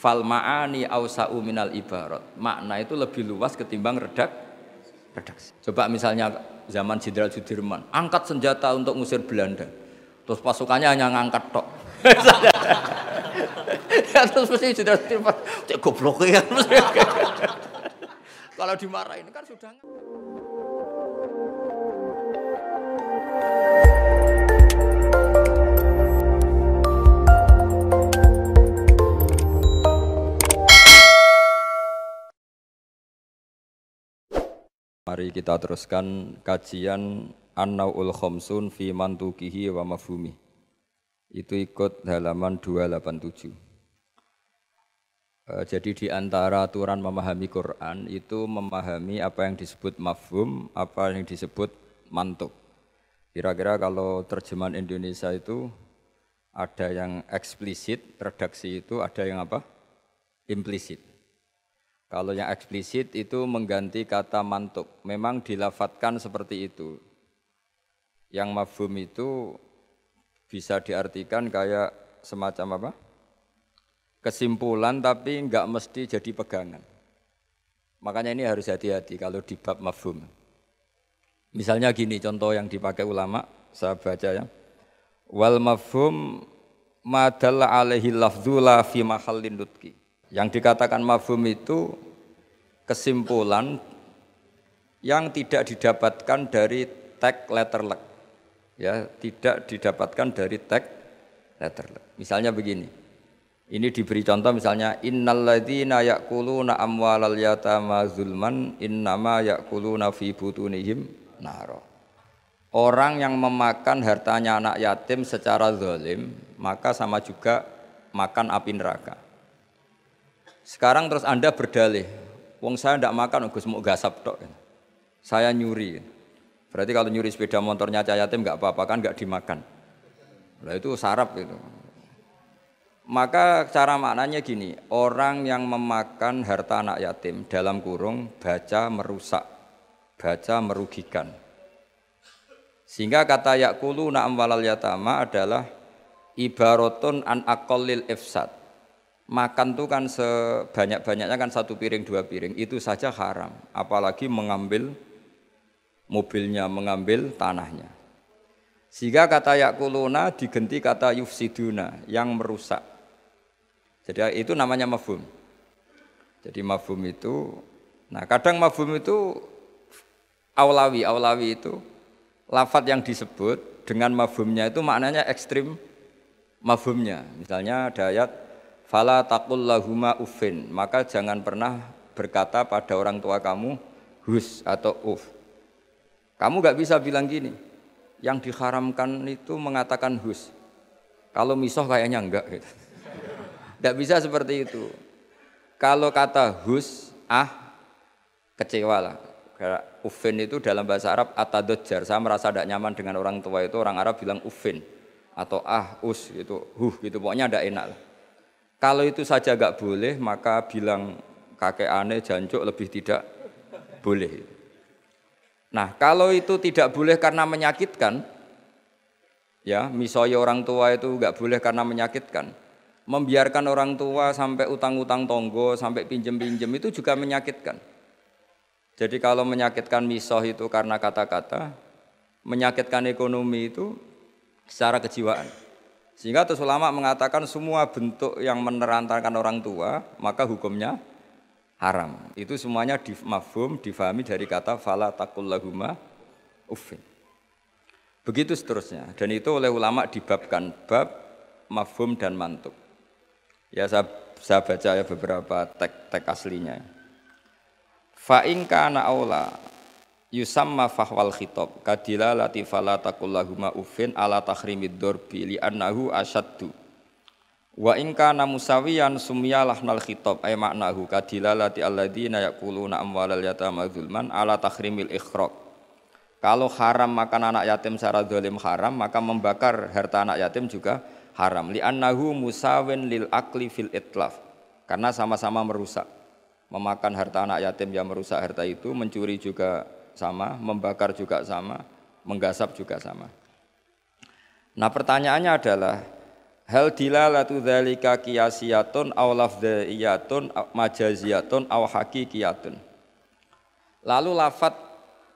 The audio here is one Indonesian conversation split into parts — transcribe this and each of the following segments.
Fal ma'ani awsa'u minal ibarat. Makna itu lebih luas ketimbang redaksi. Coba misalnya zaman Jenderal Sudirman, angkat senjata untuk ngusir Belanda. Terus pasukannya hanya ngangkat tok. Terus mesti Jenderal Sudirman, cek goblok ya. Kalau dimarahin kan sudah. Mari kita teruskan kajian An-Nau'ul Khamsun fi Mantuqihi wa Mafhumi. Itu ikut halaman 287. Jadi di antara aturan memahami Quran itu memahami apa yang disebut mafhum, apa yang disebut mantuk. Kira-kira kalau terjemahan Indonesia itu ada yang eksplisit, redaksi itu ada yang apa? Implisit. Kalau yang eksplisit itu mengganti kata mantuk. Memang dilafatkan seperti itu. Yang mafhum itu bisa diartikan kayak semacam apa? Kesimpulan tapi enggak mesti jadi pegangan. Makanya ini harus hati-hati kalau di bab mafhum. Misalnya gini contoh yang dipakai ulama, saya baca ya. Wal mafhum ma dalla alaihi lafdzu la fi mahallin nutqi. Yang dikatakan mafhum itu kesimpulan yang tidak didapatkan dari tag letterlek. Ya, tidak didapatkan dari tag letterlek. Misalnya begini. Ini diberi contoh misalnya innalladzina ya'kuluna amwalal yatama zulman innama ya'kuluna fi butunihim nara. Orang yang memakan hartanya anak yatim secara zalim, maka sama juga makan api neraka. Sekarang terus Anda berdalih, wong saya tidak makan, Gus mau gasap tok. Saya nyuri. Berarti kalau nyuri sepeda motornya cah yatim enggak apa-apa kan, enggak dimakan. Nah itu sarap itu. Maka cara maknanya gini, orang yang memakan harta anak yatim dalam kurung baca merusak, baca merugikan. Sehingga kata yaquluna amwalal yatama adalah ibaratun an aqallil ifsad. Makan tuh kan sebanyak-banyaknya kan satu piring dua piring itu saja haram, apalagi mengambil mobilnya, mengambil tanahnya. Sehingga kata yakuluna diganti kata yufsiduna yang merusak. Jadi itu namanya mafhum. Jadi mafhum itu, nah kadang mafhum itu aulawi itu lafadz yang disebut dengan mafhumnya itu maknanya ekstrim mafhumnya. Misalnya ada ayat fala taqul lahuma uffin, maka jangan pernah berkata pada orang tua kamu hus atau uf. Kamu enggak bisa bilang gini, yang diharamkan itu mengatakan hus. Kalau misoh kayaknya enggak gitu. Enggak bisa seperti itu. Kalau kata hus, kecewa lah. Uffin itu dalam bahasa Arab atadajjar, saya merasa tidak nyaman dengan orang tua itu, orang Arab bilang uffin atau us gitu, gitu pokoknya tidak enak lah. Kalau itu saja enggak boleh, maka bilang kakek aneh, jancuk lebih tidak boleh. Nah, kalau itu tidak boleh karena menyakitkan, ya, misalnya orang tua itu enggak boleh karena menyakitkan. Membiarkan orang tua sampai utang-utang tonggo, sampai pinjem-pinjem itu juga menyakitkan. Jadi kalau menyakitkan misoh itu karena kata-kata, menyakitkan ekonomi itu secara kejiwaan. Sehingga terus ulama mengatakan semua bentuk yang menerantarkan orang tua maka hukumnya haram. Itu semuanya mafhum difahami dari kata fala taqul lahuma uffin. Begitu seterusnya. Dan itu oleh ulama dibabkan bab mafhum dan mantuk. Ya saya baca ya beberapa teks aslinya. Fa in kana aula yusamma fahwal khitab kadilalati fala taqul lahuma uffin ala tahrimid darbi li annahu asyaddu wa in kana musawiyan sumiyalahnal khitab ay maknahu kadilalati alladziina yaquluna amwalal yatama zulman ala tahrimil ikhraq. Kalau haram makan anak yatim secara zalim haram, maka membakar harta anak yatim juga haram li annahu musawin lil akli fil itlaf, karena sama-sama merusak. Memakan harta anak yatim yang merusak harta itu, mencuri juga sama, membakar juga sama, menggasap juga sama. Nah pertanyaannya adalah Hal dilalatu dzalika qiyasiyatun aw lafdhiyatun majaziyatun aw haqiqiyatun. Lalu lafat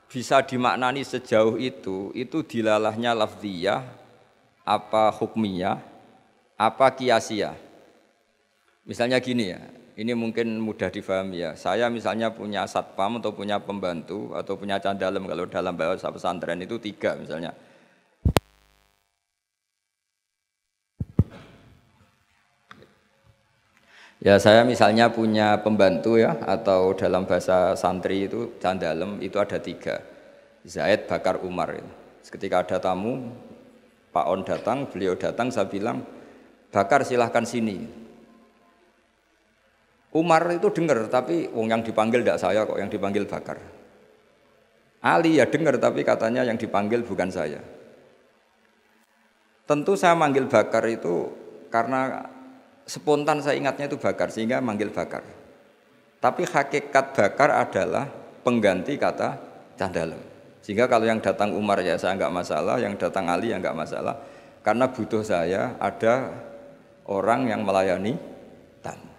bisa dimaknani sejauh itu dilalahnya lafdziyah, apa hukmiyah, apa qiyasiyah. Misalnya gini ya, ini mungkin mudah difahami ya. Saya misalnya punya satpam atau punya pembantu atau punya candalem, kalau dalam bahasa pesantren itu 3 misalnya. Ya saya misalnya punya pembantu ya, atau dalam bahasa santri itu candalem itu ada 3. Zaid, Bakar, Umar. Ketika ada tamu, Pak On datang, beliau datang, saya bilang, Bakar silahkan sini. Umar itu dengar, tapi yang dipanggil tidak saya kok, yang dipanggil Bakar. Ali ya dengar, tapi katanya yang dipanggil bukan saya. Tentu saya manggil Bakar itu karena spontan saya ingatnya itu Bakar, sehingga manggil Bakar. Tapi hakikat Bakar adalah pengganti kata candalem. Sehingga kalau yang datang Umar ya saya enggak masalah, yang datang Ali ya enggak masalah. Karena butuh saya ada orang yang melayani tamu.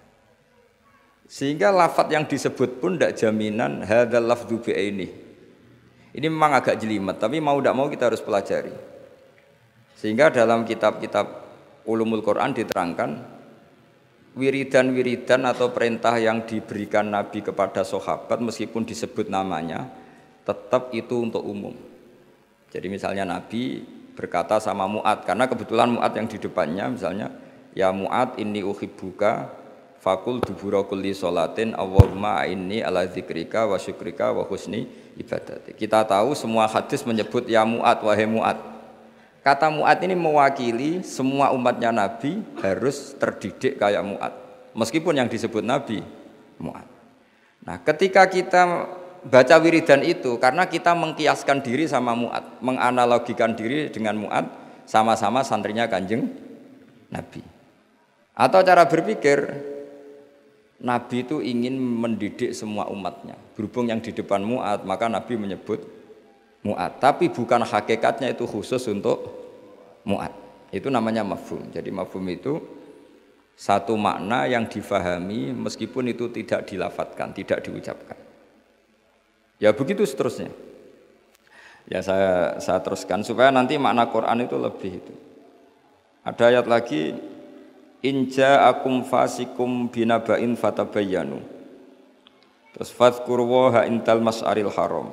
Sehingga lafadz yang disebut pun tidak jaminan hadzal lafdzu bi'aini. Ini memang agak jelimet, tapi mau tidak mau kita harus pelajari. Sehingga dalam kitab-kitab ulumul Quran diterangkan wiridan-wiridan atau perintah yang diberikan Nabi kepada sahabat meskipun disebut namanya tetap itu untuk umum. Jadi misalnya Nabi berkata sama Mu'ad, karena kebetulan Mu'ad yang di depannya misalnya, ya Mu'ad inni uhibbuka fakul dubura kulli sholatin Allahumma inni ala dzikrika wa syukrika wa husni ibadati. Kita tahu semua hadis menyebut ya Mu'ad, wahai Mu'ad. Kata Mu'ad ini mewakili semua umatnya Nabi harus terdidik kayak Mu'ad. Meskipun yang disebut Nabi Mu'ad. Nah ketika kita baca wiridan itu, karena kita mengkiaskan diri sama Mu'ad, menganalogikan diri dengan Mu'ad, sama-sama santrinya Kanjeng Nabi. Atau cara berpikir, Nabi itu ingin mendidik semua umatnya. Berhubung yang di depan Mu'ad, maka Nabi menyebut Mu'ad. Tapi bukan hakikatnya itu khusus untuk Mu'ad. Itu namanya mafhum. Jadi mafhum itu satu makna yang difahami meskipun itu tidak dilafatkan, tidak diucapkan. Ya begitu seterusnya. Ya saya teruskan supaya nanti makna Quran itu lebih itu. Ada ayat lagi, in ja'akum fasikum binaba'in fatabayyanu. Terus fadhkurullaha indal mas'aril haram.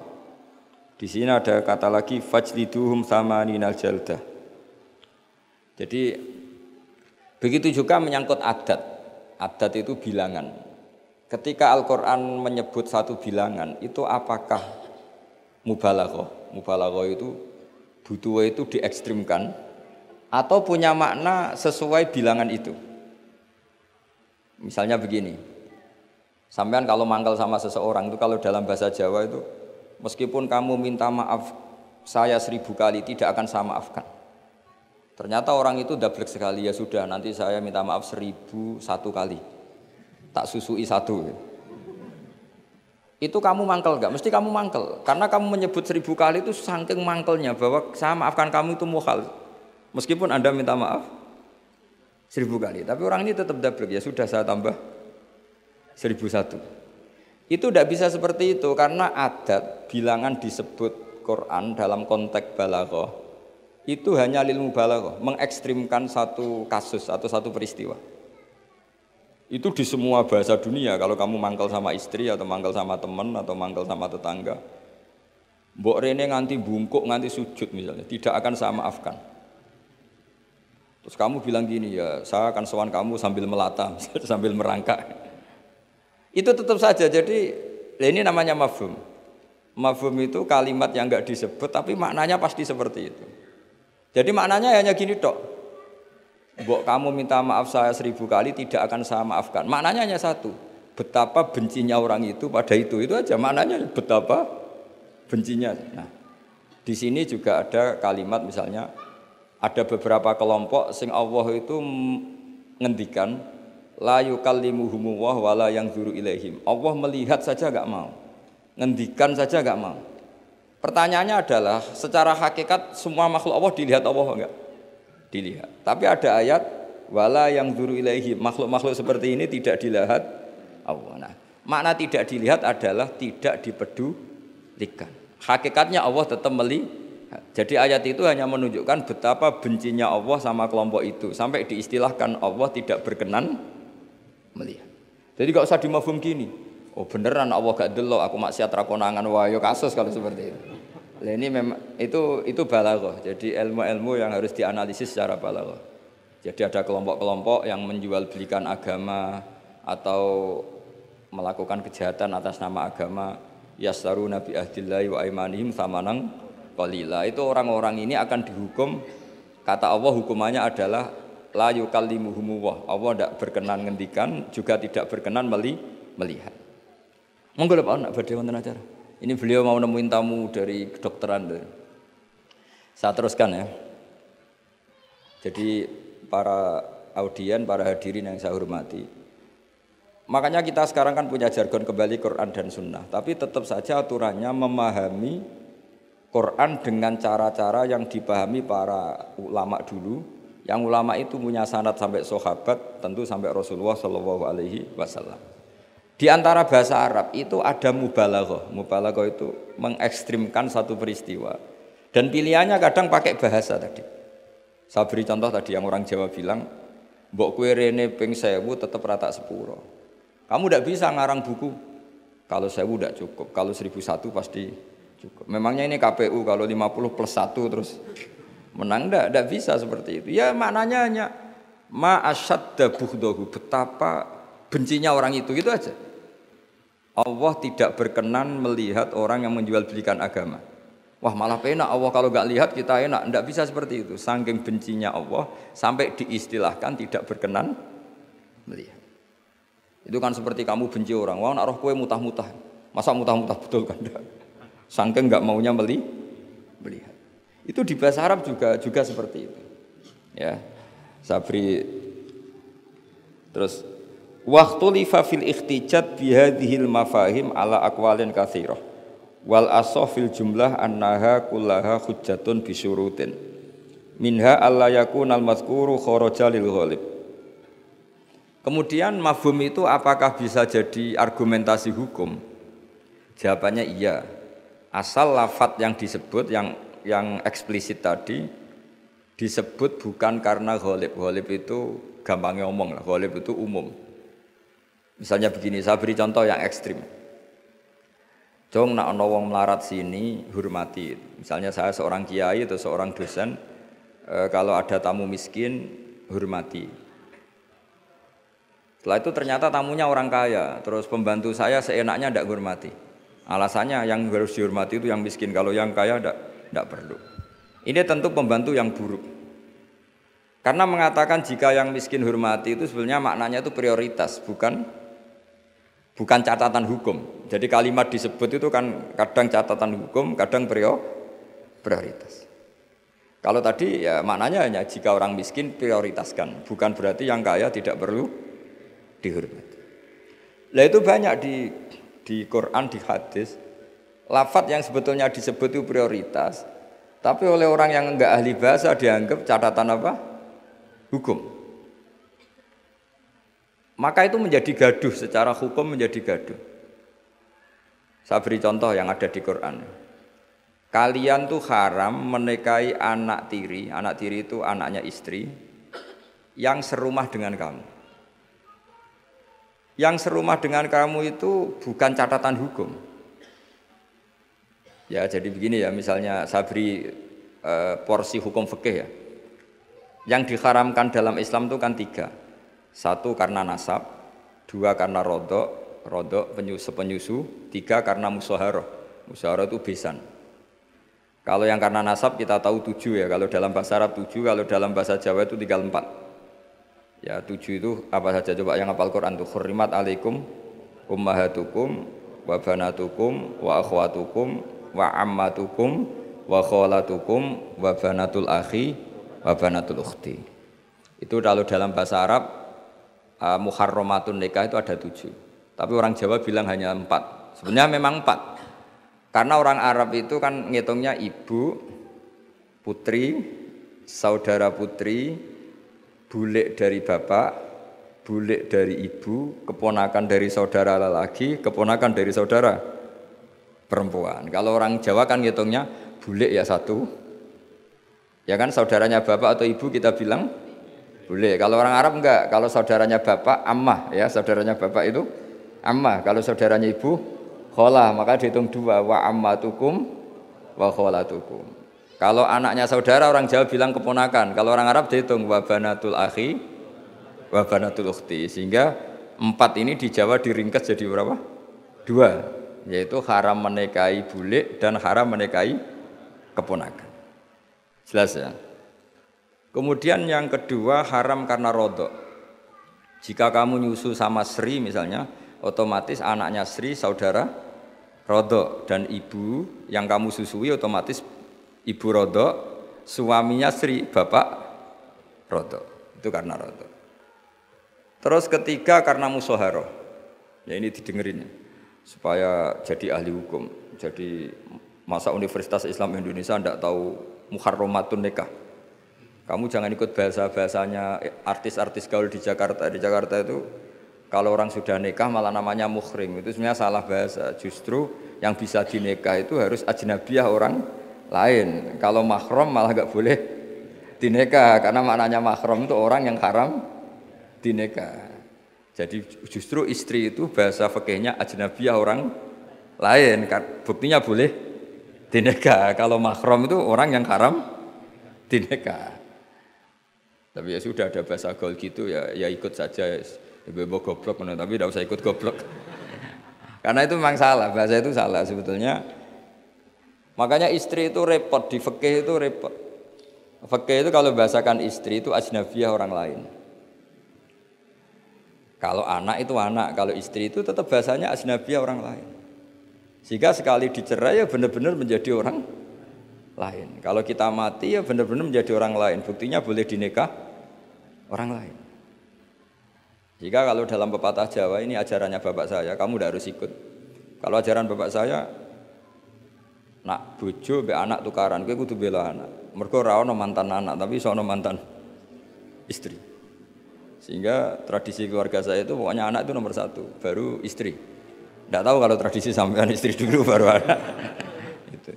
Di sini ada kata lagi fajliduhum thamaninal jaldah. Jadi begitu juga menyangkut adat. Adat itu bilangan. Ketika Al-Quran menyebut satu bilangan, itu apakah mubalaghah? Mubalaghah itu butuh itu diekstrimkan atau punya makna sesuai bilangan itu. Misalnya begini, sampean kalau mangkal sama seseorang itu kalau dalam bahasa Jawa itu meskipun kamu minta maaf saya 1000 kali tidak akan saya maafkan. Ternyata orang itu dablek sekali, ya sudah nanti saya minta maaf 1001 kali. Tak susui 1. Itu kamu mangkel enggak? Mesti kamu mangkel. Karena kamu menyebut 1000 kali itu saking mangkelnya bahwa saya maafkan kamu itu mukhal. Meskipun Anda minta maaf 1000 kali. Tapi orang ini tetap dablek, ya sudah saya tambah 1001. Itu tidak bisa seperti itu karena adat bilangan disebut Quran dalam konteks balaghah itu hanya lil mubalaghah, mengekstrimkan satu kasus atau satu peristiwa. Itu di semua bahasa dunia. Kalau kamu mangkal sama istri atau mangkal sama teman atau mangkal sama tetangga, mbok rene nganti bungkuk nganti sujud misalnya, tidak akan saya maafkan. Terus kamu bilang gini, ya saya akan sowan kamu sambil melata, sambil merangkak. Itu tetap saja. Jadi ini namanya mafhum. Mafhum itu kalimat yang enggak disebut tapi maknanya pasti seperti itu. Jadi maknanya hanya gini tok. Mbok kamu minta maaf saya 1000 kali tidak akan saya maafkan. Maknanya hanya satu. Betapa bencinya orang itu pada itu aja maknanya, betapa bencinya. Nah, di sini juga ada kalimat misalnya ada beberapa kelompok sing Allah itu ngendikan la yukallimuhumullah wala yanzuru ilaihim. Allah melihat saja enggak mau. Ngendikan saja enggak mau. Pertanyaannya adalah secara hakikat semua makhluk Allah dilihat Allah enggak? Dilihat. Tapi ada ayat wala yang dzuru ilaihi. Makhluk-makhluk seperti ini tidak dilihat Allah. Nah, makna tidak dilihat adalah tidak dipedulikan. Hakikatnya Allah tetap melihat. Jadi ayat itu hanya menunjukkan betapa bencinya Allah sama kelompok itu sampai diistilahkan Allah tidak berkenan melihat. Jadi gak usah dimafhum gini. Oh beneran Allah gak delok, aku maksiat ra konangan wae kasus kalau seperti itu. Nah, ini memang itu balaghah. Jadi ilmu-ilmu yang harus dianalisis secara balaghah. Jadi ada kelompok-kelompok yang menjual belikan agama atau melakukan kejahatan atas nama agama, yastaruna bi ahdillahi wa aimanihim tsamanan qalila. Itu orang-orang ini akan dihukum, kata Allah hukumannya adalah la yukallimuhumullah. Allah tidak berkenan ngendikan, juga tidak berkenan melihat. Monggo Pak nak badhe wonten acara. Ini beliau mau nemuin tamu dari kedokteran. Saya teruskan ya. Jadi para audien, para hadirin yang saya hormati. Makanya kita sekarang kan punya jargon kembali Quran dan Sunnah. Tapi tetap saja aturannya memahami Quran dengan cara-cara yang dipahami para ulama dulu. Yang ulama itu punya sanad sampai sahabat, tentu sampai Rasulullah Shallallahu Alaihi Wasallam. Di antara bahasa Arab itu ada mubalaghah. Mubalaghah itu mengekstrimkan satu peristiwa. Dan pilihannya kadang pakai bahasa tadi. Saya beri contoh tadi yang orang Jawa bilang, mbok kue rene ping 1000 tetap rata sepuro. Kamu tidak bisa ngarang buku. Kalau 1000 tidak cukup, kalau 1001 pasti cukup. Memangnya ini KPU kalau 50 plus 1 terus menang, tidak bisa seperti itu. Ya maknanya hanya ma'asyadda bughdahu, betapa bencinya orang itu, gitu aja. Allah tidak berkenan melihat orang yang menjual belikan agama. Wah malah penak Allah kalau nggak lihat kita enak. Tidak bisa seperti itu. Saking bencinya Allah sampai diistilahkan tidak berkenan melihat. Itu kan seperti kamu benci orang. Wah nak roh kue mutah-mutah. Masa mutah-mutah betul kan? Saking nggak maunya melihat. Itu di bahasa Arab juga seperti itu. Ya, Sabri terus. Waktu lifa fil ikhtijat bihadhil mafahim ala aqwalin katsirah wal asah fil jumlah annaha kullaha hujjatun bisyurutin minha alla yakunal mazkuru kharaja lil ghalib. Kemudian mafhum itu apakah bisa jadi argumentasi hukum? Jawabannya iya. Asal lafadz yang disebut yang eksplisit tadi disebut bukan karena ghalib. Ghalib itu gampangnya omong lah, ghalib itu umum. Misalnya begini, saya beri contoh yang ekstrim. Jong nak ono wong melarat sini hormati. Misalnya saya seorang kiai atau seorang dosen, kalau ada tamu miskin hormati. Setelah itu ternyata tamunya orang kaya, terus pembantu saya seenaknya tidak hormati. Alasannya yang harus dihormati itu yang miskin, kalau yang kaya tidak perlu. Ini tentu pembantu yang buruk. Karena mengatakan jika yang miskin hormati itu sebenarnya maknanya itu prioritas, bukan catatan hukum. Jadi kalimat disebut itu kan kadang catatan hukum, kadang prioritas. Kalau tadi ya maknanya hanya jika orang miskin prioritaskan, bukan berarti yang kaya tidak perlu dihormati. Nah itu banyak di Quran, di hadis, lafadz yang sebetulnya disebut itu prioritas, tapi oleh orang yang enggak ahli bahasa dianggap catatan apa? Hukum. Maka itu menjadi gaduh, secara hukum menjadi gaduh. Saya beri contoh yang ada di Quran. Kalian tuh haram menikahi anak tiri itu anaknya istri, yang serumah dengan kamu. Yang serumah dengan kamu itu bukan catatan hukum. Ya jadi begini ya, misalnya saya beri porsi hukum fikih ya. Yang diharamkan dalam Islam itu kan 3. 1 karena nasab, 2 karena rodok penyusu, 3 karena musaharah. Musaharah itu besan. Kalau yang karena nasab kita tahu 7 ya, kalau dalam bahasa Arab 7, kalau dalam bahasa Jawa itu tinggal 4. Ya 7 itu apa saja, coba yang hafal Quran tuh, hurrimat alaikum ummahatukum wa banatukum wa akhwatukum wa ammatukum wa kholatukum wa banatul akhi wa banatul ukhti. Itu kalau dalam bahasa Arab muharramatun nikah itu ada 7. Tapi orang Jawa bilang hanya 4. Sebenarnya memang 4. Karena orang Arab itu kan ngitungnya ibu, putri, saudara putri, bulik dari bapak, bulik dari ibu, keponakan dari saudara lelaki, keponakan dari saudara perempuan. Kalau orang Jawa kan ngitungnya bulik ya satu, ya kan saudaranya bapak atau ibu kita bilang bulik. Kalau orang Arab enggak, kalau saudaranya bapak ammah ya, saudaranya bapak itu ammah. Kalau saudaranya ibu kholah, maka dihitung dua, wa ammatukum wa kholatukum. Kalau anaknya saudara orang Jawa bilang keponakan, kalau orang Arab dihitung wa banatul akhi wa banatul ukhti. Sehingga 4 ini di Jawa diringkas jadi berapa? 2, yaitu haram menikahi bulik dan haram menikahi keponakan. Jelas ya? Kemudian yang kedua haram karena rodok. Jika kamu nyusu sama Sri misalnya, otomatis anaknya Sri saudara rodok, dan ibu yang kamu susui otomatis ibu rodok, suaminya Sri bapak rodok. Itu karena rodok. Terus ketiga karena musoharoh. Ya ini didengerin supaya jadi ahli hukum. Jadi masa Universitas Islam Indonesia tidak tahu muharramatun nikah. Kamu jangan ikut bahasa-bahasanya artis-artis gaul di Jakarta. Di Jakarta itu kalau orang sudah nikah malah namanya muhrim. Itu sebenarnya salah bahasa. Justru yang bisa dinikah itu harus ajnabiyah orang lain. Kalau mahram malah nggak boleh dinikah, karena maknanya mahram itu orang yang haram dinikah. Jadi justru istri itu bahasa fikihnya ajnabiyah orang lain. Buktinya boleh dinikah. Kalau mahram itu orang yang haram dinikah. Tapi ya sudah ada bahasa gaul gitu ya ikut saja. Bebo goblok, tapi tidak usah ikut goblok. Karena itu memang salah, bahasa itu salah sebetulnya. Makanya istri itu repot, di fikih itu repot. Fikih itu kalau bahasakan istri itu ajnabiyah orang lain. Kalau anak itu anak, kalau istri itu tetap bahasanya ajnabiyah orang lain. Sehingga sekali dicerai ya benar-benar menjadi orang lain. Kalau kita mati ya benar-benar menjadi orang lain. Buktinya boleh dinikah orang lain. Jika kalau dalam pepatah Jawa ini ajarannya bapak saya, kamu tidak harus ikut. Kalau ajaran bapak saya, nak bojo be anak tukaran, kowe kudu bela anak. Mergo ora ono mantan anak, tapi iso ono mantan istri. Sehingga tradisi keluarga saya itu pokoknya anak itu nomor 1, baru istri. Tidak tahu kalau tradisi sampean istri dulu baru anak. Gitu.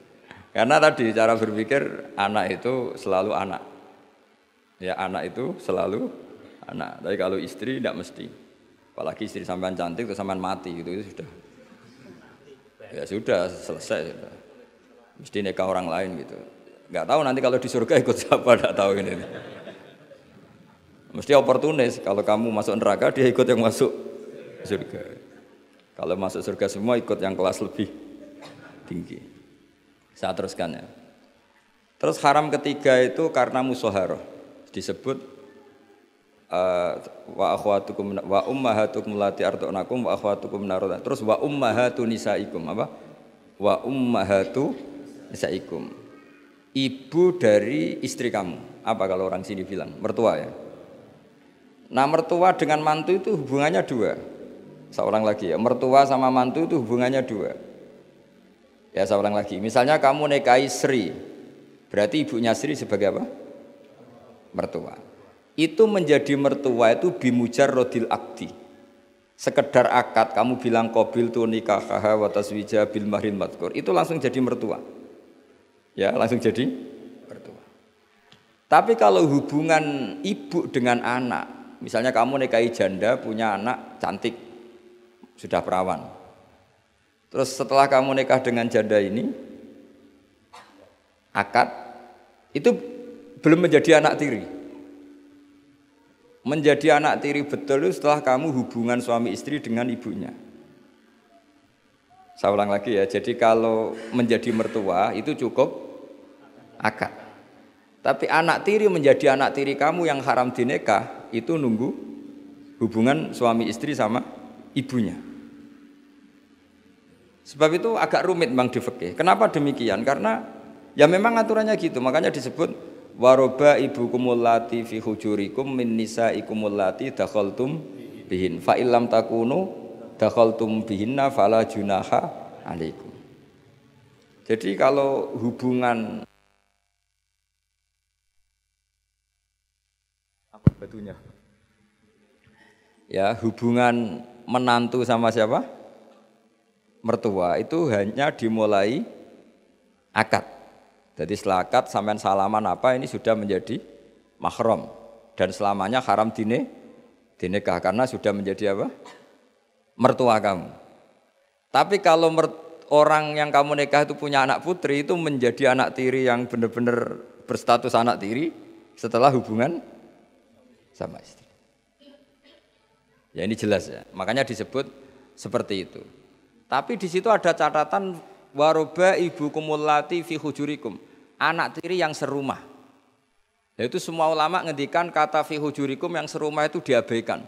Karena tadi cara berpikir anak itu selalu anak. Ya anak itu selalu anak. Tapi kalau istri tidak mesti. Apalagi istri sampean cantik terus sampean mati gitu itu sudah. Ya sudah selesai sudah. Mesti nikah orang lain gitu. Enggak tahu nanti kalau di surga ikut siapa, enggak tahu ini. Mesti oportunis, kalau kamu masuk neraka dia ikut yang masuk surga. Kalau masuk surga semua ikut yang kelas lebih tinggi. Saya teruskan ya. Terus haram ketiga itu karena musoharoh. Disebut wa akhwatukum wa ummahatukum lati ardunakum wa akhwatukum naruna. Terus wa ummahatu nisaikum apa? Wa ummahatu nisaikum. Ibu dari istri kamu. Apa kalau orang sini bilang? Mertua ya. Nah mertua dengan mantu itu hubungannya 2. Seorang lagi ya. Mertua sama mantu itu hubungannya 2. Ya seorang lagi. Misalnya kamu nikahi Sri. Berarti ibunya Sri sebagai apa? Mertua. Itu menjadi mertua itu bimujarrodil akdi. Sekedar akad kamu bilang qabil tu nikahaha wa taswija bil mahrin madkur. Itu langsung jadi mertua. Ya, langsung jadi mertua. Tapi kalau hubungan ibu dengan anak, misalnya kamu nikahi janda punya anak cantik, sudah perawan. Terus setelah kamu nikah dengan janda ini, akad itu belum menjadi anak tiri. Menjadi anak tiri betul itu setelah kamu hubungan suami istri dengan ibunya. Saya ulang lagi ya, jadi kalau menjadi mertua itu cukup akad. Tapi anak tiri menjadi anak tiri kamu yang haram dinikah itu nunggu hubungan suami istri sama ibunya. Sebab itu agak rumit Bang di fikih. Kenapa demikian? Karena ya memang aturannya gitu, makanya disebut waroba ibukumul lati fi hujurikum min nisaikumul lati dakhaltum bihin fa illam takunu dakhaltum bihinna fala junaha alaikum. Jadi kalau hubungan batunya. Ya, hubungan menantu sama siapa? Mertua itu hanya dimulai akad. Jadi setelah akad sampean salaman apa ini sudah menjadi mahram dan selamanya haram dinikah karena sudah menjadi apa? Mertua kamu. Tapi kalau orang yang kamu nikah itu punya anak putri itu menjadi anak tiri yang benar-benar berstatus anak tiri setelah hubungan sama istri. Ya ini jelas ya. Makanya disebut seperti itu. Tapi di situ ada catatan waroba ibu kumulati fi hujurikum. Anak tiri yang serumah. Yaitu semua ulama ngendikan kata fi hujurikum yang serumah itu diabaikan.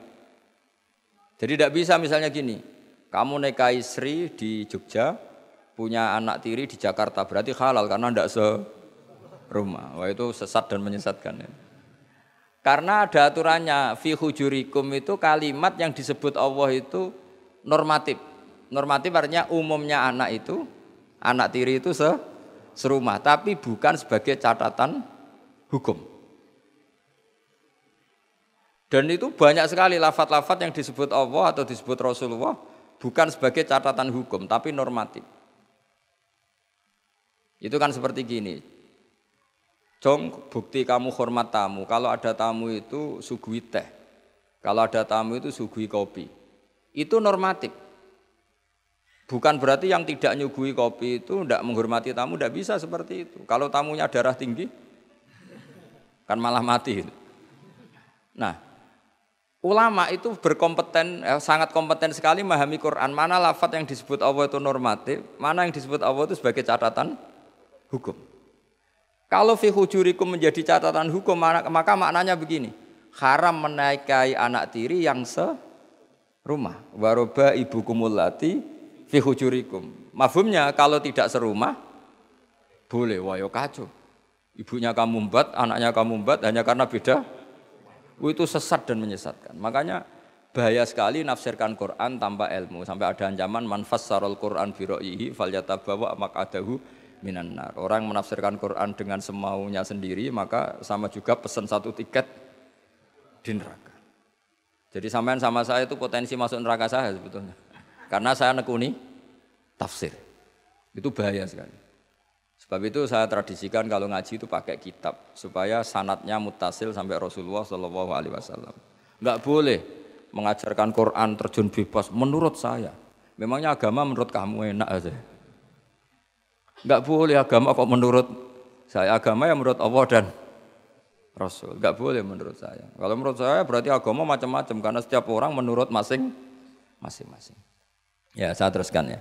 Jadi tidak bisa misalnya gini. Kamu nikahi Sri di Jogja, punya anak tiri di Jakarta, berarti halal karena tidak serumah. Wah itu sesat dan menyesatkan ya. Karena ada aturannya, fi hujurikum itu kalimat yang disebut Allah itu normatif. Normatif artinya umumnya anak itu, anak tiri itu serumah, tapi bukan sebagai catatan hukum. Dan itu banyak sekali lafaz-lafaz yang disebut Allah atau disebut Rasulullah bukan sebagai catatan hukum, tapi normatif. Itu kan seperti gini. Jong, bukti kamu hormat tamu. Kalau ada tamu itu suguhi teh. Kalau ada tamu itu suguhi kopi. Itu normatif. Bukan berarti yang tidak nyuguhi kopi itu tidak menghormati tamu, tidak bisa seperti itu. Kalau tamunya darah tinggi, kan malah mati. Nah, ulama itu berkompeten, sangat kompeten sekali memahami Quran. Mana lafaz yang disebut Allah itu normatif, mana yang disebut Allah itu sebagai catatan hukum. Kalau fi hujurikum menjadi catatan hukum, maka maknanya begini. Haram menikahi anak tiri yang serumah. Waroba ibukumul lati fi hujurikum. Mafhumnya kalau tidak serumah boleh, wah yo kacau. Ibunya kamu embat, anaknya kamu embat hanya karena beda. Itu sesat dan menyesatkan. Makanya bahaya sekali nafsirkan Quran tanpa ilmu. Sampai ada ancaman man fassarul Quran bi ra'yihi falyatabawa maq'adahu minan nar. Orang menafsirkan Quran dengan semaunya sendiri maka sama juga pesan satu tiket di neraka. Jadi sampean sama saya itu potensi masuk neraka saya sebetulnya. Karena saya nekuni tafsir. Itu bahaya sekali. Sebab itu saya tradisikan kalau ngaji itu pakai kitab supaya sanadnya mutasil sampai Rasulullah SAW. Enggak boleh mengajarkan Quran terjun bebas menurut saya. Memangnya agama menurut kamu enak aja. Enggak boleh agama kok menurut saya. Agama yang menurut Allah dan Rasul. Enggak boleh menurut saya. Kalau menurut saya berarti agama macam-macam karena setiap orang menurut masing-masing. Ya, saya teruskan ya.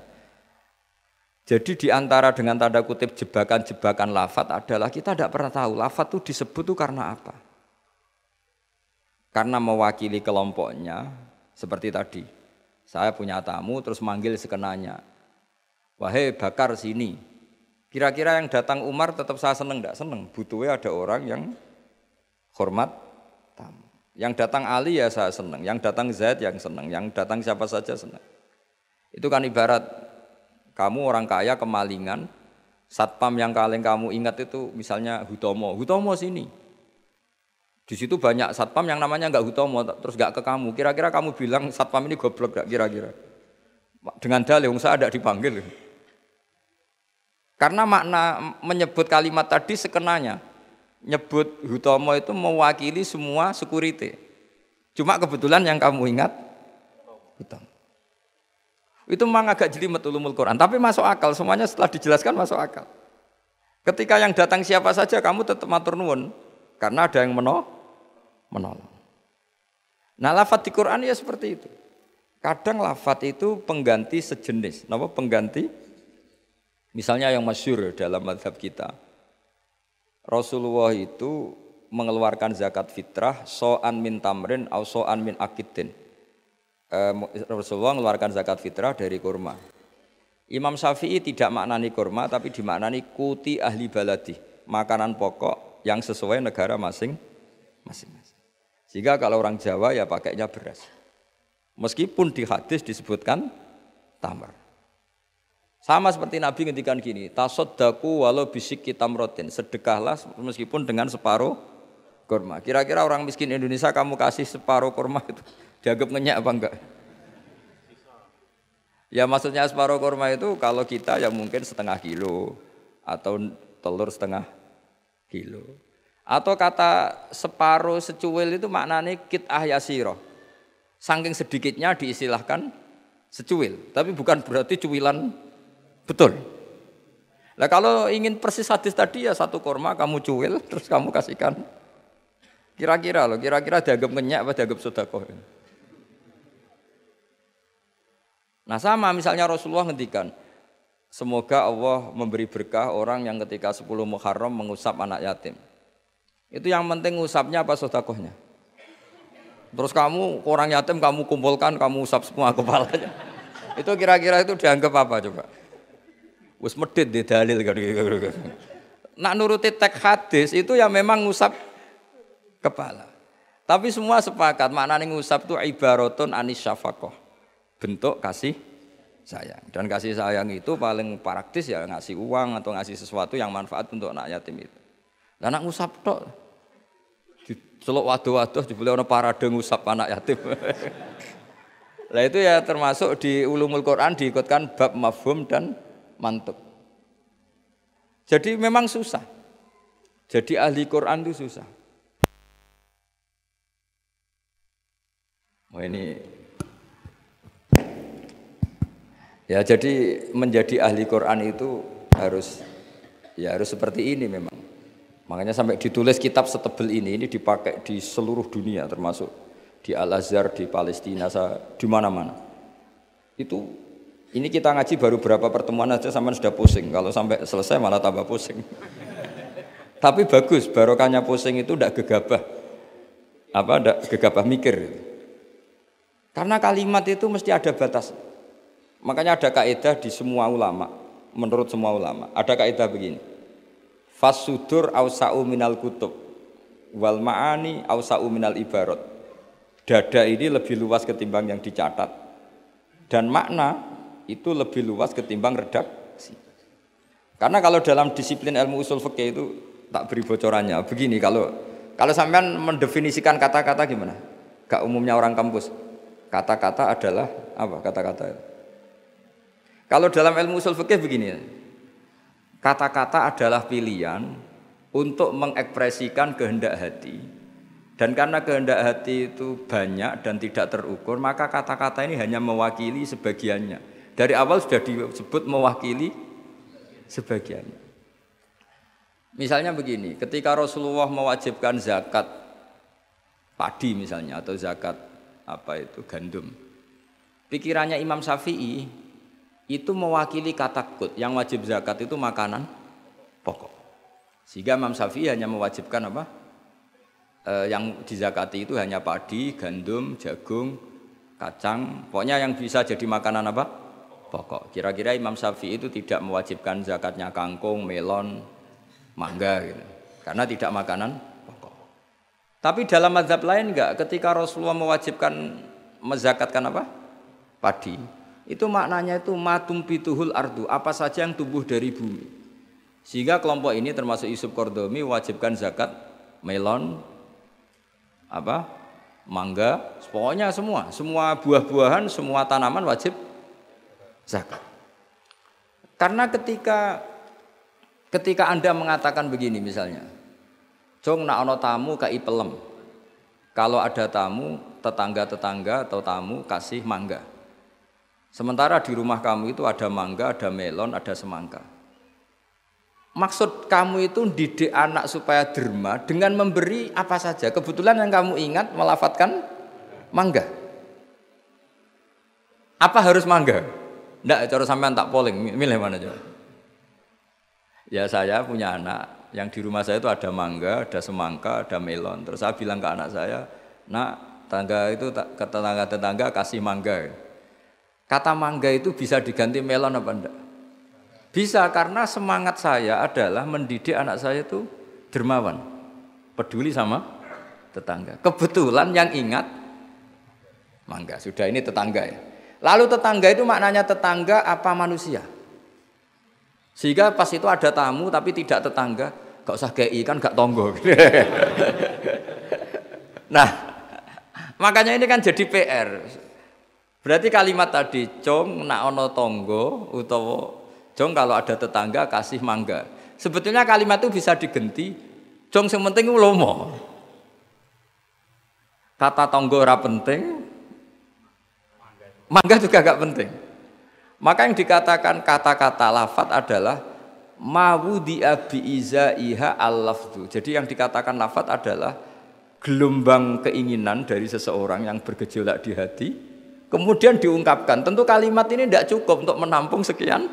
Jadi di antara dengan tanda kutip jebakan-jebakan lafaz adalah kita tidak pernah tahu lafaz itu disebut itu karena apa. Karena mewakili kelompoknya seperti tadi. Saya punya tamu terus manggil sekenanya. Wahai Bakar sini. Kira-kira yang datang Umar tetap saya seneng enggak? Seneng. Butuhnya ada orang yang hormat tamu. Yang datang Ali ya saya seneng. Yang datang Zaid yang seneng. Yang datang siapa saja seneng. Itu kan ibarat kamu orang kaya kemalingan, satpam yang paling kamu ingat itu misalnya Hutomo. Hutomo sini. Di situ banyak satpam yang namanya enggak Hutomo, terus enggak ke kamu. Kira-kira kamu bilang satpam ini goblok enggak kira-kira? Dengan dalih saya ada dipanggil. Karena makna menyebut kalimat tadi sekenanya. Nyebut Hutomo itu mewakili semua security. Cuma kebetulan yang kamu ingat Hutomo. Itu memang agak jelimet ulumul Quran, tapi masuk akal, semuanya setelah dijelaskan masuk akal. Ketika yang datang siapa saja kamu tetap matur nuwun karena ada yang menolong. Nah, lafaz di Quran ya seperti itu. Kadang lafaz itu pengganti sejenis, napa pengganti? Misalnya yang masyhur dalam mazhab kita. Rasulullah itu mengeluarkan zakat fitrah so'an min tamrin au so'an min akidin. Rasulullah mengeluarkan zakat fitrah dari kurma. Imam Syafi'i tidak maknani kurma tapi dimaknani kuti ahli baladi, makanan pokok yang sesuai negara masing-masing. Sehingga kalau orang Jawa ya pakainya beras. Meskipun di hadis disebutkan tamar. Sama seperti Nabi ngendikan gini, tasaddaku walau bisyikki tamrotin, sedekahlah meskipun dengan separuh kurma. Kira-kira orang miskin Indonesia kamu kasih separuh kurma itu dianggap ngenyak apa enggak? Ya maksudnya separuh kurma itu kalau kita ya mungkin setengah kilo atau telur setengah kilo. Atau kata separuh secuil itu maknanya kit'ah yasiroh. Saking sedikitnya diistilahkan secuil. Tapi bukan berarti cuilan betul. Nah kalau ingin persis hadis tadi ya satu kurma kamu cuil terus kamu kasihkan. Kira-kira dianggap ngenyak apa dianggap sedekah. Nah sama misalnya Rasulullah ngendikan, semoga Allah memberi berkah orang yang ketika 10 Muharram mengusap anak yatim. Itu yang penting usapnya apa sedekahnya. Terus kamu orang yatim kamu kumpulkan, kamu usap semua kepalanya. Itu kira-kira itu dianggap apa coba? Wis medhit di dalil kan. Nak nuruti teks hadis itu ya memang ngusap kepala. Tapi semua sepakat maknanya ngusap itu ibaratun anis syafaqah. Bentuk kasih sayang. Dan kasih sayang itu paling praktis ya ngasih uang atau ngasih sesuatu yang manfaat untuk anak yatim itu. Lah anak ngusap tok. Diceluk waduh-waduh dibeli ana parade ngusap anak yatim. Lah itu ya termasuk di ulumul Quran diikutkan bab mafhum dan mantuk. Jadi memang susah. Jadi ahli Quran itu susah. Oh ini ya jadi menjadi ahli Quran itu harus seperti ini memang. Makanya sampai ditulis kitab setebel ini dipakai di seluruh dunia termasuk di Al-Azhar, di Palestina, di mana-mana. Itu ini kita ngaji baru berapa pertemuan aja sampai sudah pusing. Kalau sampai selesai malah tambah pusing. Tapi bagus, barokahnya pusing itu tidak gegabah. Tidak gegabah mikir. Karena kalimat itu mesti ada batas. Makanya ada kaidah di semua ulama, menurut semua ulama, ada kaidah begini. Fasudur ausa'u minal kutub wal ma'ani ausa'u minal ibarat. Dada ini lebih luas ketimbang yang dicatat. Dan makna itu lebih luas ketimbang redaksi. Karena kalau dalam disiplin ilmu usul fikih itu tak beri bocorannya. Begini kalau sampean mendefinisikan kata-kata gimana? Gak umumnya orang kampus. Kata-kata adalah apa kata-kata itu? Kalau dalam ilmu usul fikih begini, kata-kata adalah pilihan untuk mengekspresikan kehendak hati. Dan karena kehendak hati itu banyak dan tidak terukur, maka kata-kata ini hanya mewakili sebagiannya. Dari awal sudah disebut mewakili sebagiannya. Misalnya begini, ketika Rasulullah mewajibkan zakat padi misalnya atau zakat gandum. Pikirannya Imam Syafi'i itu mewakili kata kut, yang wajib zakat itu makanan pokok. Sehingga Imam Syafi'i hanya mewajibkan yang dizakati itu hanya padi, gandum, jagung, kacang, pokoknya yang bisa jadi makanan pokok. Kira-kira Imam Syafi'i itu tidak mewajibkan zakatnya kangkung, melon, mangga gitu. Karena tidak makanan pokok. Tapi dalam mazhab lain enggak, ketika Rasulullah mewajibkan mezakatkan padi. Itu maknanya itu matum pituhul ardu, apa saja yang tumbuh dari bumi. Sehingga kelompok ini termasuk Yusuf Qardomi wajibkan zakat melon, mangga, pokoknya semua buah-buahan, semua tanaman wajib zakat. Karena ketika Anda mengatakan begini misalnya, jong nak ono tamu kai pelem. Kalau ada tamu, tetangga-tetangga atau tamu kasih mangga. Sementara di rumah kamu itu ada mangga, ada melon, ada semangka. Maksud kamu itu didik anak supaya derma dengan memberi apa saja. Kebetulan yang kamu ingat melafadzkan mangga. Apa harus mangga? Enggak, cara sampean tak polling, milih mana aja. Ya saya punya anak, yang di rumah saya itu ada mangga, ada semangka, ada melon. Terus saya bilang ke anak saya, nak, tetangga kasih mangga. Kata mangga itu bisa diganti melon apa enggak? Bisa, karena semangat saya adalah mendidik anak saya itu dermawan, peduli sama tetangga. Kebetulan yang ingat mangga, sudah ini tetangga ya. Lalu tetangga itu maknanya tetangga apa manusia? Sehingga pas itu ada tamu tapi tidak tetangga, gak usah kei kan gak tonggo. Nah, makanya ini kan jadi PR. Berarti kalimat tadi, Jong nak ono tonggo utawa Jong kalau ada tetangga kasih mangga. Sebetulnya kalimat itu bisa digenti, Jong sing penting lomo. Kata tonggo ora penting, mangga juga gak penting. Maka yang dikatakan kata-kata lafat adalah mawudi abi izaiha al-lafdu. Jadi yang dikatakan lafat adalah gelombang keinginan dari seseorang yang bergejolak di hati, kemudian diungkapkan. Tentu kalimat ini tidak cukup untuk menampung sekian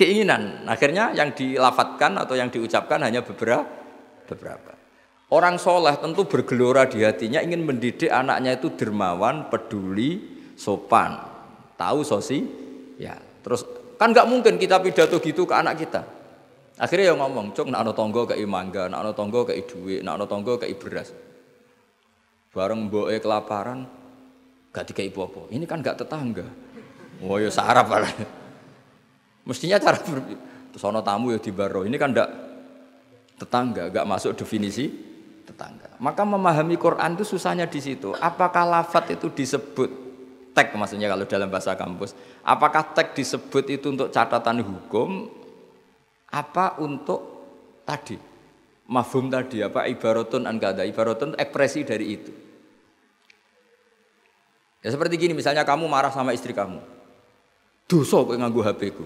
keinginan. Akhirnya yang dilafatkan atau yang diucapkan hanya beberapa. Orang soleh tentu bergelora di hatinya ingin mendidik anaknya itu dermawan, peduli, sopan, tahu sosi. Ya, terus kan nggak mungkin kita pidato gitu ke anak kita. Akhirnya yang ngomong, cok, nak ono tonggo kei mangga, nak ono tonggo kei duit, nak ono tonggo kei beras. Bareng mboke kelaparan, gak dikei apa-apa. Ini kan gak tetangga. Oh ya sarap lah. Mestinya cara terus ono tamu ya dibaro. Ini kan ndak tetangga, gak masuk definisi tetangga. Maka memahami Quran itu susahnya di situ. Apakah lafadz itu disebut tag maksudnya kalau dalam bahasa kampus? Apakah tag disebut itu untuk catatan hukum? Apa untuk tadi? Mafhum tadi apa ibaratun an kada? Ibaratun ekspresi dari itu. Ya seperti gini misalnya kamu marah sama istri kamu. Dosa kowe nganggo HP-ku.